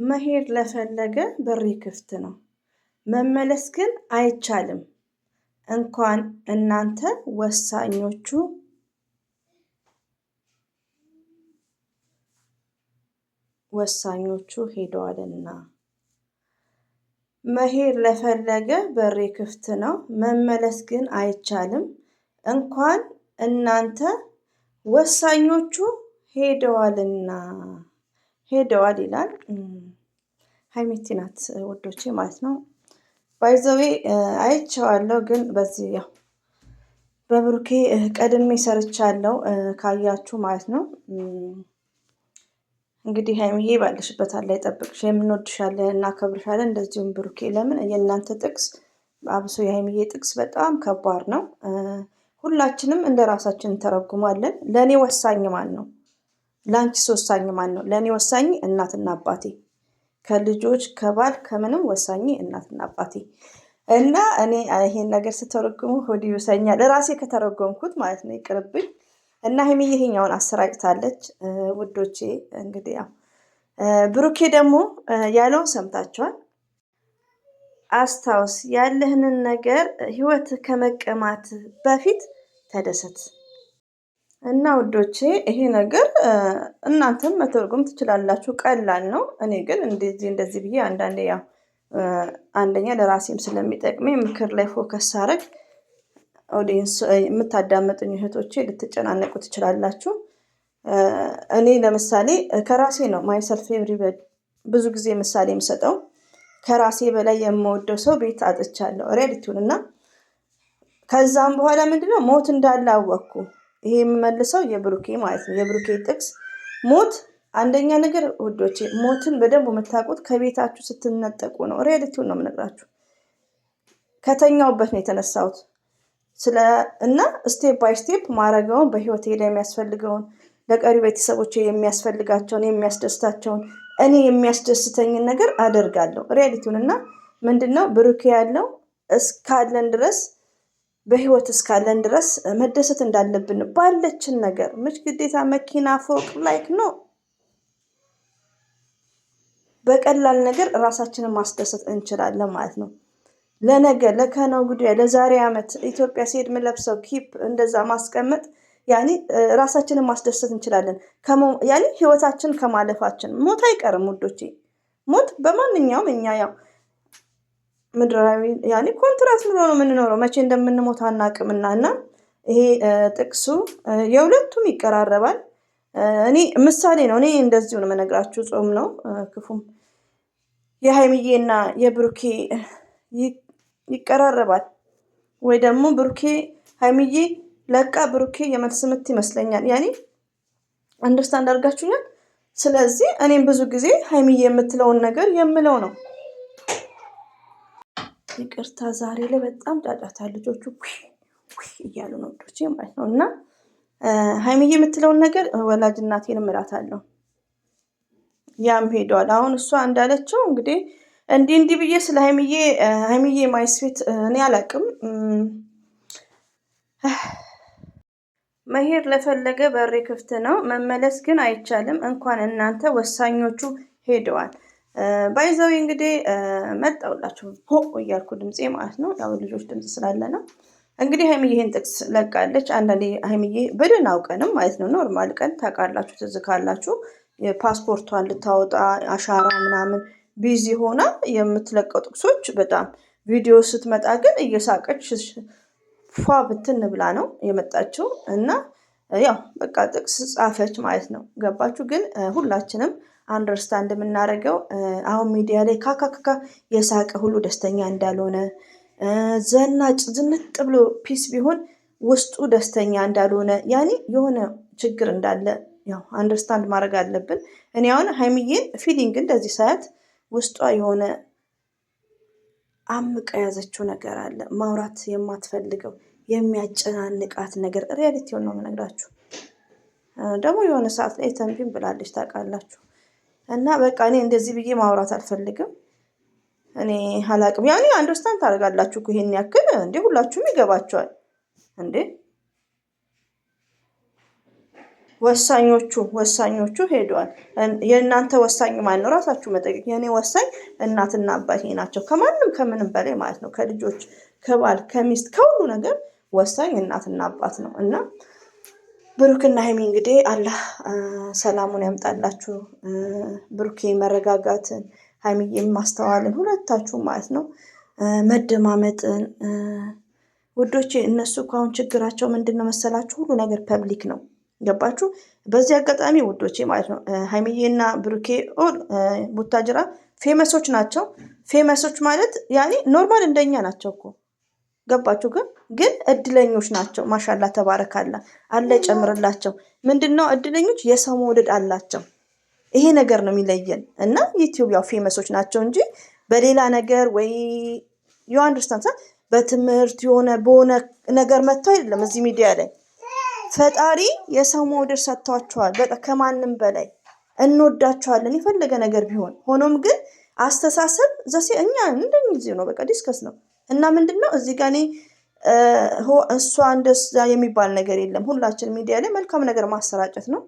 መሄድ ለፈለገ በር ክፍት ነው፣ መመለስ ግን አይቻልም። እንኳን እናንተ ወሳኞቹ ሄደዋልና። መሄድ ለፈለገ በር ክፍት ነው፣ መመለስ ግን አይቻልም። እንኳን እናንተ ወሳኞቹ ሄደዋልና። ሄደዋል ይላል። ሀይሚቲ ናት ውዶቼ ማለት ነው። ባይዘዌ አይቼዋለሁ፣ ግን በዚህ ያው በብሩኬ ቀድሜ ሰርቻለሁ ካያችሁ ማለት ነው። እንግዲህ ሀይሚዬ ባለሽበት አላህ ይጠብቅሽ፣ የምንወድሻለን እናከብርሻለን። እንደዚሁም ብሩኬ ለምን የእናንተ ጥቅስ አብሶ የሀይሚዬ ጥቅስ በጣም ከባድ ነው። ሁላችንም እንደ ራሳችን እንተረጉማለን። ለእኔ ወሳኝ ማን ነው? ለአንቺስ ወሳኝ ማን ነው? ለእኔ ወሳኝ እናትና አባቴ፣ ከልጆች ከባል ከምንም ወሳኝ እናትና አባቴ እና እኔ ይሄን ነገር ስተረጉሙ ሆዲ ይውሰኛል፣ ለራሴ ከተረጎምኩት ማለት ነው። ይቅርብኝ እና ሀይሚዬ ይሄኛውን አሰራጭታለች ውዶቼ። እንግዲህ ያው ብሩኬ ደግሞ ያለውን ሰምታችኋል። አስታውስ፣ ያለህንን ነገር ህይወት ከመቀማት በፊት ተደሰት። እና ውዶቼ ይሄ ነገር እናንተም መተርጎም ትችላላችሁ፣ ቀላል ነው። እኔ ግን እንደዚህ ብዬ አንዳንዴ ያው አንደኛ ለራሴም ስለሚጠቅመኝ ምክር ላይ ፎከስ ሳረግ ኦዲየንስ የምታዳምጡኝ እህቶቼ ልትጨናነቁ ትችላላችሁ። እኔ ለምሳሌ ከራሴ ነው ማይሰልፍ ኤቭሪበዲ ብዙ ጊዜ ምሳሌ የምሰጠው ከራሴ በላይ የምወደው ሰው ቤት አጥቻለሁ ሪያሊቲውን እና ከዛም በኋላ ምንድነው ሞት እንዳለ አወቅኩ። ይሄ የምመልሰው የብሩኬ ማለት ነው። የብሩኬ ጥቅስ ሞት አንደኛ ነገር ውዶቼ፣ ሞትን በደንብ የምታውቁት ከቤታችሁ ስትነጠቁ ነው። ሪያሊቲውን ነው የምነግራችሁ። ከተኛውበት ነው የተነሳሁት እና ስቴፕ ባይ ስቴፕ ማረገውን በህይወቴ ላይ የሚያስፈልገውን ለቀሪ ቤተሰቦቼ የሚያስፈልጋቸውን የሚያስደስታቸውን እኔ የሚያስደስተኝን ነገር አደርጋለሁ። ሪያሊቲውን እና ምንድነው ብሩኬ ያለው እስካለን ድረስ በህይወት እስካለን ድረስ መደሰት እንዳለብን ባለችን ነገር ምች ግዴታ መኪና ፎቅ ላይክ ነው። በቀላል ነገር ራሳችንን ማስደሰት እንችላለን ማለት ነው። ለነገ ለከነገ ጉዳይ ለዛሬ ዓመት ኢትዮጵያ ሲሄድ የምለብሰው ኪፕ እንደዛ ማስቀመጥ ያኔ ራሳችንን ማስደሰት እንችላለን። ያኔ ህይወታችን ከማለፋችን ሞት አይቀርም ውዶቼ። ሞት በማንኛውም እኛ ያው ምድራዊ ያኔ ኮንትራት ኑሮ ነው የምንኖረው። መቼ እንደምንሞት አናውቅምና እና ይሄ ጥቅሱ የሁለቱም ይቀራረባል። እኔ ምሳሌ ነው። እኔ እንደዚሁ ነው የምነግራችሁ። ጾም ነው ክፉም የሀይሚዬና የብሩኬ ይቀራረባል። ወይ ደግሞ ብሩኬ ሀይሚዬ ለቃ ብሩኬ የመልስ ምት ይመስለኛል። ያኔ አንደርስታንድ አድርጋችሁኛል። ስለዚህ እኔም ብዙ ጊዜ ሀይሚዬ የምትለውን ነገር የምለው ነው። ይቅርታ ዛሬ ላይ በጣም ጫጫታ ልጆቹ እያሉ ነው ወዶቼ ማለት ነው። እና ሀይሚዬ የምትለውን ነገር ወላጅ እናቴን እምላታለሁ። ያም ሄዷል። አሁን እሷ እንዳለችው እንግዲህ እንዲህ ብዬ ስለ ሀይሚዬ ማይስፌት እኔ አላቅም። መሄድ ለፈለገ በሬ ክፍት ነው፣ መመለስ ግን አይቻልም። እንኳን እናንተ ወሳኞቹ ሄደዋል። ባይዘዊ እንግዲህ መጣውላችሁ ሆ እያልኩ ድምፄ ማለት ነው። ያው ልጆች ድምፅ ስላለ ነው። እንግዲህ ሀይሚዬ ይሄን ጥቅስ ለቃለች። አንዳንዴ ሀይሚዬ በደህና አውቀንም ማለት ነው ኖርማል ቀን ታውቃላችሁ፣ ትዝ ካላችሁ የፓስፖርቷን ልታወጣ አሻራ ምናምን ቢዚ ሆና የምትለቀው ጥቅሶች በጣም ቪዲዮ ስትመጣ ግን እየሳቀች ፏ ብትን ብላ ነው የመጣችው እና ያው በቃ ጥቅስ ጻፈች ማለት ነው። ገባችሁ? ግን ሁላችንም አንደርስታንድ የምናደርገው አሁን ሚዲያ ላይ ካካካካ የሳቀ ሁሉ ደስተኛ እንዳልሆነ፣ ዘናጭ ዝንጥ ብሎ ፒስ ቢሆን ውስጡ ደስተኛ እንዳልሆነ፣ ያኔ የሆነ ችግር እንዳለ ያው አንደርስታንድ ማድረግ አለብን። እኔ አሁን ሀይሚዬን ፊሊንግ እንደዚህ ሳያት ውስጧ የሆነ አምቃ የያዘችው ነገር አለ፣ ማውራት የማትፈልገው የሚያጨናንቃት ነገር። ሪያሊቲውን ነው የምነግራችሁ። ደግሞ የሆነ ሰዓት ላይ ተንቢን ብላለች ታውቃላችሁ። እና በቃ እኔ እንደዚህ ብዬ ማውራት አልፈልግም። እኔ አላቅም። ያኔ አንደርስታንድ ታደርጋላችሁ። ይሄን ያክል እንዴ ሁላችሁም ይገባቸዋል እንዴ። ወሳኞቹ ሄደዋል። የእናንተ ወሳኝ ማን ነው? ራሳችሁ መጠየቅ። የኔ ወሳኝ እናትና አባቴ ናቸው፣ ከማንም ከምንም በላይ ማለት ነው። ከልጆች፣ ከባል፣ ከሚስት፣ ከሁሉ ነገር ወሳኝ እናትና አባት ነው። እና ብሩክና ሀይሚ እንግዲህ አላህ ሰላሙን ያምጣላችሁ። ብሩኬ መረጋጋትን፣ ሀይሚዬ ማስተዋልን፣ ሁለታችሁ ማለት ነው መደማመጥን። ውዶቼ እነሱ ከአሁን ችግራቸው ምንድን ነው መሰላችሁ? ሁሉ ነገር ፐብሊክ ነው። ገባችሁ? በዚህ አጋጣሚ ውዶቼ ማለት ነው ሀይሚዬና ብሩኬ ቡታጅራ ፌመሶች ናቸው። ፌመሶች ማለት ያኔ ኖርማል እንደኛ ናቸው እኮ ገባችሁ? ግን እድለኞች ናቸው። ማሻላ ተባረካላ አለ ጨምርላቸው። ምንድነው እድለኞች? የሰው መውደድ አላቸው። ይሄ ነገር ነው የሚለየን። እና ዩቲዩብ ያው ፌመሶች ናቸው እንጂ በሌላ ነገር ወይ ዩ አንደርስታንድ በትምህርት በሆነ ነገር መጥተው አይደለም እዚህ ሚዲያ ላይ። ፈጣሪ የሰው መውደድ ሰጥቷቸዋል። በቃ ከማንም በላይ እንወዳቸዋለን የፈለገ ነገር ቢሆን። ሆኖም ግን አስተሳሰብ እኛ እንደዚህ ነው። በቃ ዲስከስ ነው። እና ምንድነው እዚህ ጋር እኔ እሷ እንደዛ የሚባል ነገር የለም። ሁላችን ሚዲያ ላይ መልካም ነገር ማሰራጨት ነው።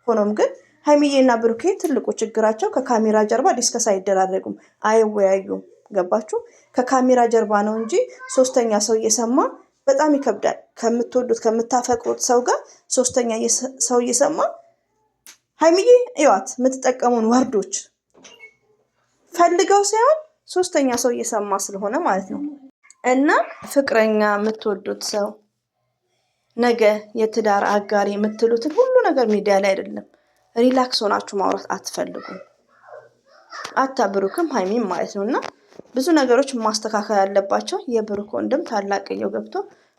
ሆኖም ግን ሀይሚዬና ብሩኬ ትልቁ ችግራቸው ከካሜራ ጀርባ ዲስከስ አይደራረጉም፣ አይወያዩም። ገባችሁ? ከካሜራ ጀርባ ነው እንጂ ሶስተኛ ሰው እየሰማ በጣም ይከብዳል። ከምትወዱት ከምታፈቅሩት ሰው ጋር ሶስተኛ ሰው እየሰማ ሀይሚዬ እዋት የምትጠቀሙን ወርዶች ፈልገው ሳይሆን ሶስተኛ ሰው እየሰማ ስለሆነ ማለት ነው። እና ፍቅረኛ የምትወዱት ሰው ነገ የትዳር አጋሪ የምትሉትን ሁሉ ነገር ሚዲያ ላይ አይደለም ሪላክስ ሆናችሁ ማውራት አትፈልጉም። ብሩክም ሀይሚም ማለት ነው። እና ብዙ ነገሮች ማስተካከል ያለባቸው የብሩክ ወንድም ታላቅየው ገብቶ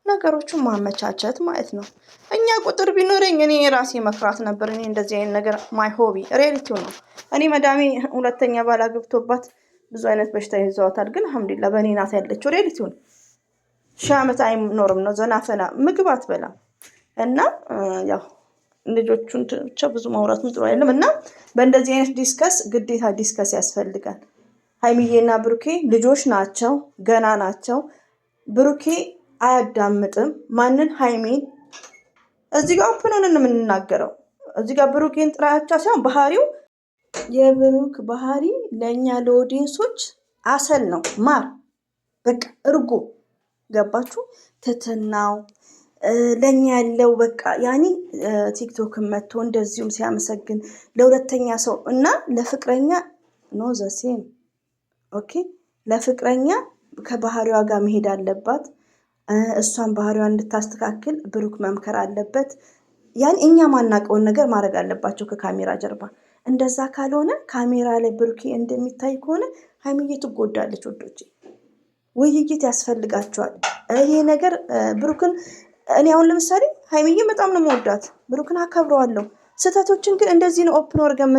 ነገሮቹን ማመቻቸት ማለት ነው። እኛ ቁጥር ቢኖረኝ እኔ ራሴ መፍራት ነበር። እኔ እንደዚህ አይነት ነገር ማይ ሆቢ ሪያሊቲው ነው። እኔ መዳሜ ሁለተኛ ባላ ገብቶባት ብዙ አይነት በሽታ ይዘዋታል። ግን አልሐምዱሊላህ በእኔ ናት ያለችው። ሪያሊቲው ነው። 1000 ዓመት አይኖርም ነው። ዘናፈና ምግብ አትበላም። እና ያው ልጆቹን ብቻ ብዙ ማውራቱን ጥሩ አይደለም። እና በእንደዚህ አይነት ግዴታ ዲስከስ ያስፈልጋል። ሀይሚዬና ብሩኬ ልጆች ናቸው፣ ገና ናቸው። ብሩኬ አያዳምጥም ማንን? ሀይሚን። እዚህ ጋር ኦፕን ሆነን የምንናገረው እዚህ ጋር ብሩኬን ጥራቻ ሳይሆን ባህሪው የብሩክ ባህሪ ለእኛ ለኦዲየንሶች አሰል ነው፣ ማር በቃ እርጎ። ገባችሁ? ትትናው ለእኛ ያለው በቃ ያኔ ቲክቶክን መጥቶ እንደዚሁም ሲያመሰግን ለሁለተኛ ሰው እና ለፍቅረኛ ኖ ዘሴም ኦኬ። ለፍቅረኛ ከባህሪዋ ጋር መሄድ አለባት። እሷን ባህሪዋን እንድታስተካክል ብሩክ መምከር አለበት። ያን እኛ ማናውቀውን ነገር ማድረግ አለባቸው ከካሜራ ጀርባ። እንደዛ ካልሆነ ካሜራ ላይ ብሩኬ እንደሚታይ ከሆነ ሀይሚዬ ትጎዳለች። ወዶቼ ውይይት ያስፈልጋቸዋል። ይሄ ነገር ብሩክን እኔ አሁን ለምሳሌ ሀይሚዬ በጣም ነው መወዳት፣ ብሩክን አከብረዋለሁ። ስህተቶችን ግን እንደዚህ ነው ኦፕን ወርገን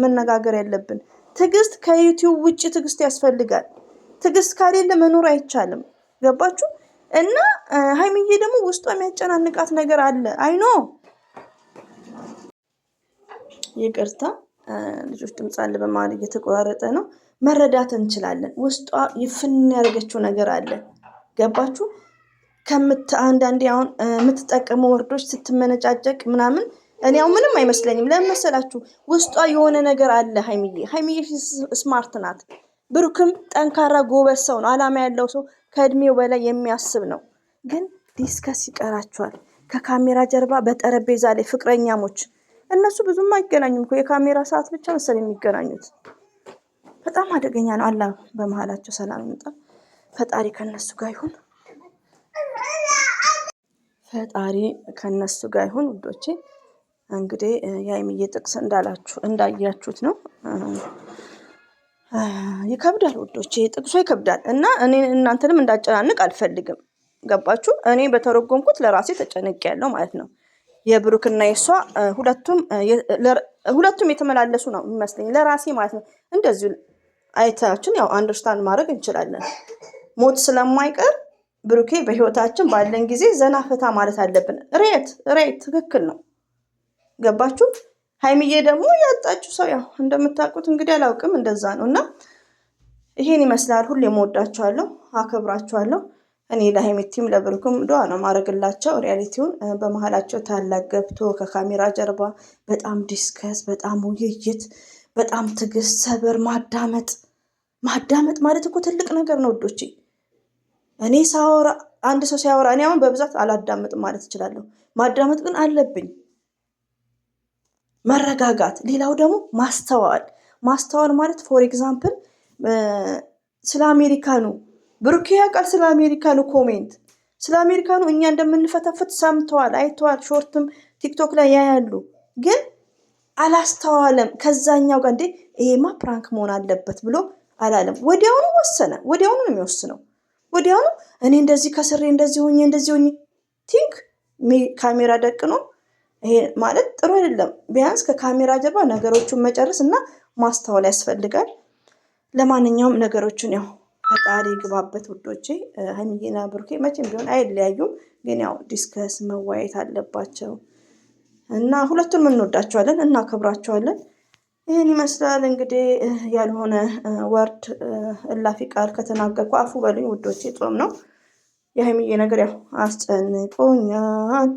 መነጋገር ያለብን። ትዕግስት ከዩቲዩብ ውጭ ትዕግስት ያስፈልጋል። ትዕግስት ካሌለ መኖር አይቻልም። ገባችሁ? እና ሀይሚዬ ደግሞ ውስጧ የሚያጨናንቃት ነገር አለ። አይኖ ይቅርታ ልጆች ድምፅ አለ በመሀል እየተቆራረጠ ነው። መረዳት እንችላለን። ውስጧ ይፍን ያደረገችው ነገር አለ። ገባችሁ? አንዳንዴ አሁን የምትጠቀመው ወርዶች ስትመነጫጨቅ ምናምን እኔ አሁን ምንም አይመስለኝም። ለምን መሰላችሁ? ውስጧ የሆነ ነገር አለ። ሀይሚዬ ስማርት ናት። ብሩክም ጠንካራ ጎበዝ ሰው ነው። አላማ ያለው ሰው ከእድሜው በላይ የሚያስብ ነው። ግን ዲስከስ ይቀራቸዋል። ከካሜራ ጀርባ በጠረጴዛ ላይ ፍቅረኛሞች እነሱ ብዙም አይገናኙም እኮ የካሜራ ሰዓት ብቻ መሰል የሚገናኙት። በጣም አደገኛ ነው። አላህ በመሀላቸው ሰላም ይምጣ። ፈጣሪ ከነሱ ጋር ይሁን። ፈጣሪ ከነሱ ጋር ይሁን። ውዶቼ እንግዲህ የሀይሚዬ ጥቅስ እንዳያችሁት ነው። ይከብዳል ውዶቼ፣ ጥቅሱ ይከብዳል። እና እኔ እናንተንም እንዳጨናንቅ አልፈልግም። ገባችሁ? እኔ በተረጎምኩት ለራሴ ተጨንቄያለሁ ማለት ነው። የብሩክና የሷ ሁለቱም የተመላለሱ ነው የሚመስለኝ ለራሴ ማለት ነው። እንደዚሁ አይታችን ያው አንደርስታንድ ማድረግ እንችላለን። ሞት ስለማይቀር ብሩኬ በህይወታችን ባለን ጊዜ ዘና ፈታ ማለት አለብን። ሬት ትክክል ነው። ገባችሁ? ሀይሚዬ ደግሞ ያጣችሁ ሰው ያው እንደምታውቁት እንግዲህ አላውቅም፣ እንደዛ ነው። እና ይሄን ይመስላል። ሁሌም እወዳችኋለሁ፣ አከብራችኋለሁ። እኔ ለሀይሚቲም ለብሩክም ዱዓ ነው ማድረግላቸው። ሪያሊቲውን በመሀላቸው ታላቅ ገብቶ ከካሜራ ጀርባ በጣም ዲስከስ፣ በጣም ውይይት፣ በጣም ትዕግስት፣ ሰበር፣ ማዳመጥ ማለት እኮ ትልቅ ነገር ነው ውዶቼ። እኔ ሳወራ አንድ ሰው ሲያወራ እኔ አሁን በብዛት አላዳምጥም ማለት እችላለሁ። ማዳመጥ ግን አለብኝ። መረጋጋት። ሌላው ደግሞ ማስተዋል ማለት ፎር ኤግዛምፕል ስለ አሜሪካኑ ብሩኬ ያውቃል። ስለ አሜሪካኑ ኮሜንት ስለ አሜሪካኑ እኛ እንደምንፈተፍት ሰምተዋል፣ አይተዋል። ሾርትም ቲክቶክ ላይ ያያሉ። ግን አላስተዋለም። ከዛኛው ጋር እንዴ ይሄማ ፕራንክ መሆን አለበት ብሎ አላለም። ወዲያውኑ ወሰነ። ወዲያውኑ ነው የሚወስነው። ወዲያውኑ እኔ እንደዚህ ከስሬ እንደዚህ ሆኜ ቲንክ ካሜራ ደቅኖ ይሄ ማለት ጥሩ አይደለም። ቢያንስ ከካሜራ ጀርባ ነገሮቹን መጨረስ እና ማስተዋል ያስፈልጋል። ለማንኛውም ነገሮቹን ያው ፈጣሪ ግባበት ውዶቼ። ሀይሚዬና ብሩኬ መቼም ቢሆን አይለያዩም፣ ግን ያው ዲስከስ መዋየት አለባቸው እና ሁለቱንም እንወዳቸዋለን፣ እናከብራቸዋለን። ይህን ይመስላል እንግዲህ። ያልሆነ ወርድ እላፊ ቃል ከተናገርኩ አፉ በሉኝ ውዶቼ። ጾም ነው። የሀይሚዬ ነገር ያው አስጨንቆኛል።